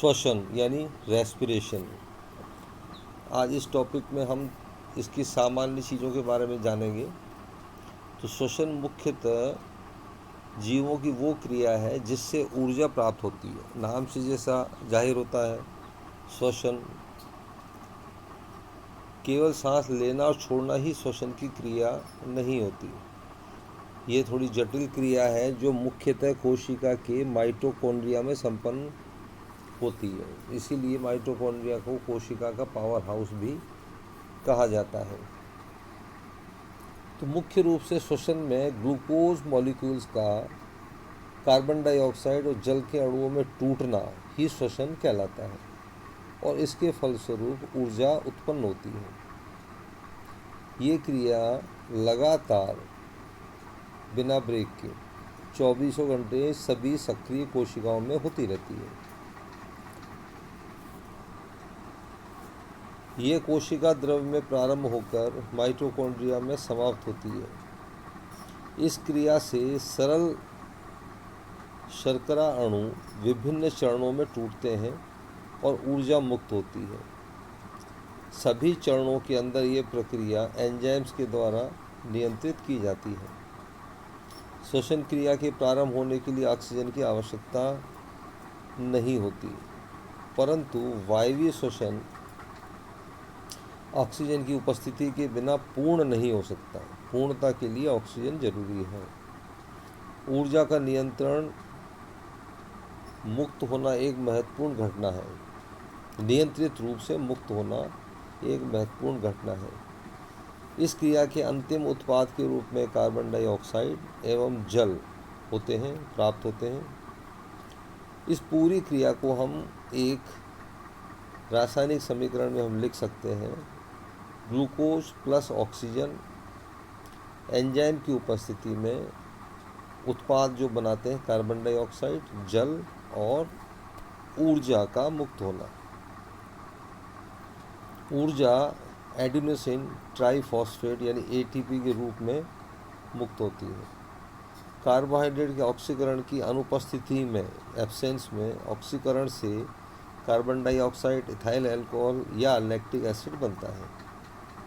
श्वसन यानी रेस्पिरेशन। आज इस टॉपिक में हम इसकी सामान्य चीज़ों के बारे में जानेंगे। तो श्वसन मुख्यतः जीवों की वो क्रिया है जिससे ऊर्जा प्राप्त होती है। नाम से जैसा जाहिर होता है, श्वसन केवल सांस लेना और छोड़ना ही श्वसन की क्रिया नहीं होती। ये थोड़ी जटिल क्रिया है जो मुख्यतः कोशिका के माइटोकॉन्ड्रिया में संपन्न होती है। इसीलिए माइटोकॉन्ड्रिया को कोशिका का पावर हाउस भी कहा जाता है। तो मुख्य रूप से श्वसन में ग्लूकोज मॉलिक्यूल्स का कार्बन डाइऑक्साइड और जल के अणुओं में टूटना ही श्वसन कहलाता है और इसके फलस्वरूप ऊर्जा उत्पन्न होती है। ये क्रिया लगातार बिना ब्रेक के 24 घंटे सभी सक्रिय कोशिकाओं में होती रहती है। ये कोशिका द्रव्य में प्रारंभ होकर माइटोकॉन्ड्रिया में समाप्त होती है। इस क्रिया से सरल शर्करा अणु विभिन्न चरणों में टूटते हैं और ऊर्जा मुक्त होती है। सभी चरणों के अंदर ये प्रक्रिया एंजाइम्स के द्वारा नियंत्रित की जाती है। श्वसन क्रिया के प्रारंभ होने के लिए ऑक्सीजन की आवश्यकता नहीं होती, परंतु वायवीय श्वसन ऑक्सीजन की उपस्थिति के बिना पूर्ण नहीं हो सकता। पूर्णता के लिए ऑक्सीजन जरूरी है। ऊर्जा का नियंत्रण मुक्त होना एक महत्वपूर्ण घटना है। नियंत्रित रूप से मुक्त होना एक महत्वपूर्ण घटना है। इस क्रिया के अंतिम उत्पाद के रूप में कार्बन डाइऑक्साइड एवं जल प्राप्त होते हैं। इस पूरी क्रिया को हम एक रासायनिक समीकरण में हम लिख सकते हैं। ग्लूकोज प्लस ऑक्सीजन एंजाइम की उपस्थिति में उत्पाद जो बनाते हैं कार्बन डाइऑक्साइड, जल और ऊर्जा का मुक्त होना। ऊर्जा एडिनोसिन ट्राइफॉस्फेट यानी एटीपी के रूप में मुक्त होती है। कार्बोहाइड्रेट के ऑक्सीकरण की अनुपस्थिति में, एब्सेंस में, ऑक्सीकरण से कार्बन डाइऑक्साइड, इथाइल अल्कोहल या लैक्टिक एसिड बनता है।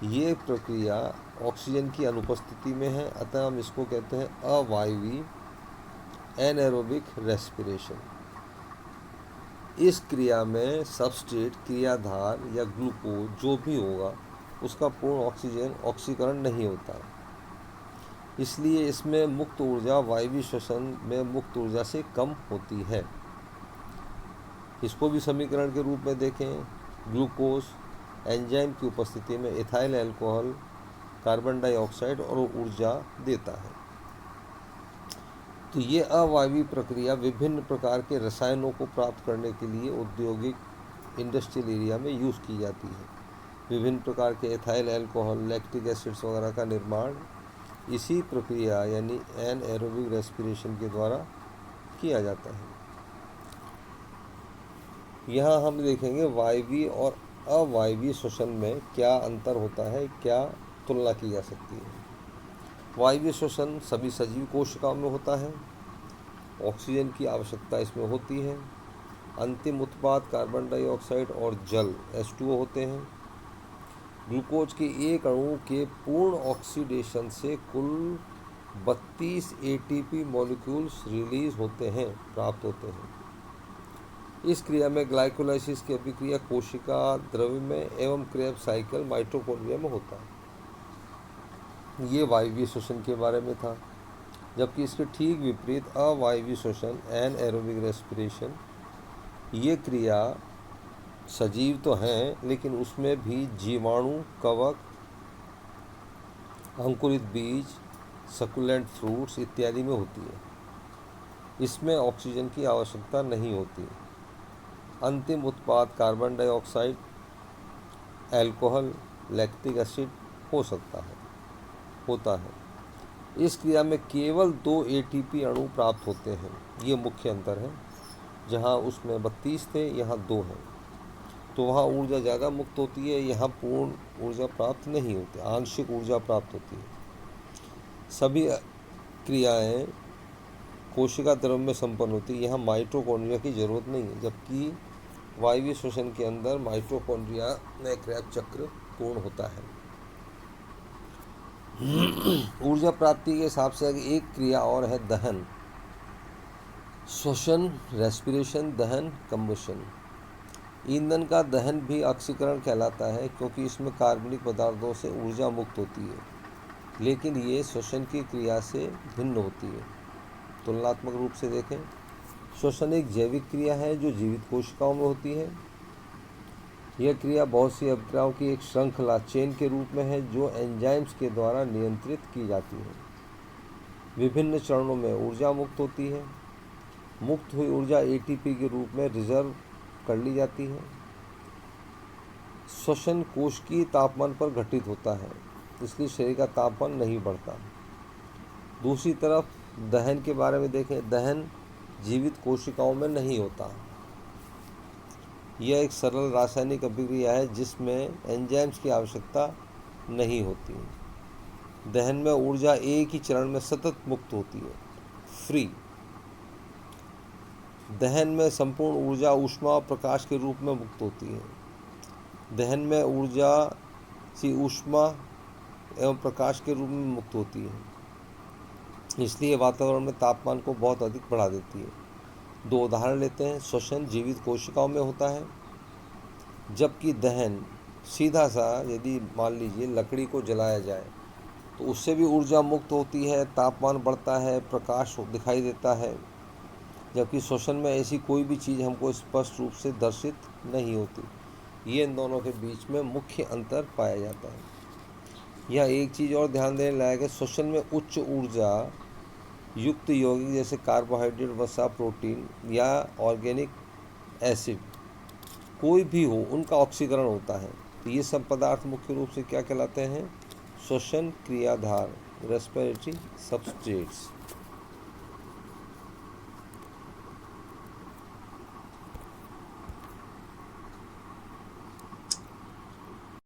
ये प्रक्रिया ऑक्सीजन की अनुपस्थिति में है, अतः हम इसको कहते हैं अवायवीय एनएरोबिक रेस्पिरेशन। इस क्रिया में सबस्ट्रेट, क्रियाधार या ग्लूकोज जो भी होगा उसका पूर्ण ऑक्सीकरण नहीं होता, इसलिए इसमें मुक्त ऊर्जा वायवीय श्वसन में मुक्त ऊर्जा से कम होती है। इसको भी समीकरण के रूप में देखें। ग्लूकोज एंजाइम की उपस्थिति में इथाइल अल्कोहल कार्बन डाइऑक्साइड और ऊर्जा देता है। तो ये अवायवीय प्रक्रिया विभिन्न प्रकार के रसायनों को प्राप्त करने के लिए औद्योगिक इंडस्ट्रियल एरिया में यूज़ की जाती है। विभिन्न प्रकार के इथाइल अल्कोहल, लैक्टिक एसिड्स वगैरह का निर्माण इसी प्रक्रिया यानी एनएरोबिक रेस्पिरेशन के द्वारा किया जाता है। यहाँ हम देखेंगे वायवीय और अवायवीय श्वसन में क्या अंतर होता है, क्या तुलना की जा सकती है। वायवीय श्वसन सभी सजीव कोशिकाओं में होता है। ऑक्सीजन की आवश्यकता इसमें होती है। अंतिम उत्पाद कार्बन डाइऑक्साइड और जल H2O होते हैं। ग्लूकोज के एक अणु के पूर्ण ऑक्सीडेशन से कुल 32 ATP मॉलिक्यूल्स रिलीज होते हैं, प्राप्त होते हैं। इस क्रिया में ग्लाइकोलाइसिस की अभिक्रिया कोशिका द्रव्य में एवं क्रेब्स साइकिल माइटोकॉन्ड्रिया में होता है। ये वायवीय श्वसन के बारे में था। जबकि इसके ठीक विपरीत अवायवीय श्वसन एनएरोबिक रेस्पिरेशन, ये क्रिया सजीव तो हैं लेकिन उसमें भी जीवाणु, कवक, अंकुरित बीज, सकुलेंट फ्रूट्स इत्यादि में होती है। इसमें ऑक्सीजन की आवश्यकता नहीं होती। अंतिम उत्पाद carbon dioxide, alcohol, lactic acid होता है। इस क्रिया में केवल 2 ATP अणु प्राप्त होते हैं। ये मुख्य अंतर है। जहाँ उसमें 32 थे, यहाँ 2 हैं। तो वहाँ ऊर्जा ज़्यादा मुक्त होती है, यहाँ पूर्ण ऊर्जा प्राप्त नहीं होती, आंशिक ऊर्जा प्राप्त होती है। सभी क्रियाएं कोशिका द्रव्य में संपन्न होती है। यहाँ माइटोकॉन्ड्रिया की जरूरत नहीं है, जबकि वायवीय श्वसन के अंदर माइटोकॉन्ड्रिया में क्रैब चक्र पूर्ण होता है। ऊर्जा प्राप्ति के हिसाब से एक क्रिया और है दहन। श्वसन रेस्पिरेशन, दहन कंबशन। ईंधन का दहन भी ऑक्सीकरण कहलाता है क्योंकि इसमें कार्बनिक पदार्थों से ऊर्जा मुक्त होती है, लेकिन ये श्वसन की क्रिया से भिन्न होती है। तुलनात्मक रूप से देखें, श्वसन एक जैविक क्रिया है जो जीवित कोशिकाओं में होती है। यह क्रिया बहुत सी अभिक्रियाओं की एक श्रृंखला चेन के रूप में है जो एंजाइम्स के द्वारा नियंत्रित की जाती है। विभिन्न चरणों में ऊर्जा मुक्त होती है। मुक्त हुई ऊर्जा एटीपी के रूप में रिजर्व कर ली जाती है। श्वसन कोशिकीय तापमान पर घटित होता है, इसलिए शरीर का तापमान नहीं बढ़ता। दूसरी तरफ दहन के बारे में देखें, दहन जीवित कोशिकाओं में नहीं होता। यह एक सरल रासायनिक अभिक्रिया है जिसमें एंजाइम्स की आवश्यकता नहीं होती। दहन में ऊर्जा एक ही चरण में सतत मुक्त होती है, फ्री। दहन में संपूर्ण ऊर्जा ऊष्मा और प्रकाश के रूप में मुक्त होती है। दहन में ऊर्जा सी ऊष्मा एवं प्रकाश के रूप में मुक्त होती है, इसलिए वातावरण में तापमान को बहुत अधिक बढ़ा देती है। दो उदाहरण लेते हैं। श्वसन जीवित कोशिकाओं में होता है, जबकि दहन सीधा सा, यदि मान लीजिए लकड़ी को जलाया जाए तो उससे भी ऊर्जा मुक्त होती है, तापमान बढ़ता है, प्रकाश दिखाई देता है। जबकि श्वसन में ऐसी कोई भी चीज़ हमको स्पष्ट रूप से दर्शित नहीं होती। ये इन दोनों के बीच में मुख्य अंतर पाया जाता है। यह एक चीज़ और ध्यान देने लायक है, श्वसन में उच्च ऊर्जा युक्त यौगिक जैसे कार्बोहाइड्रेट, वसा, प्रोटीन या ऑर्गेनिक एसिड कोई भी हो, उनका ऑक्सीकरण होता है। तो ये सब पदार्थ मुख्य रूप से क्या कहलाते हैं? श्वसन क्रियाधार, रेस्पिरेटरी सब्सट्रेट्स।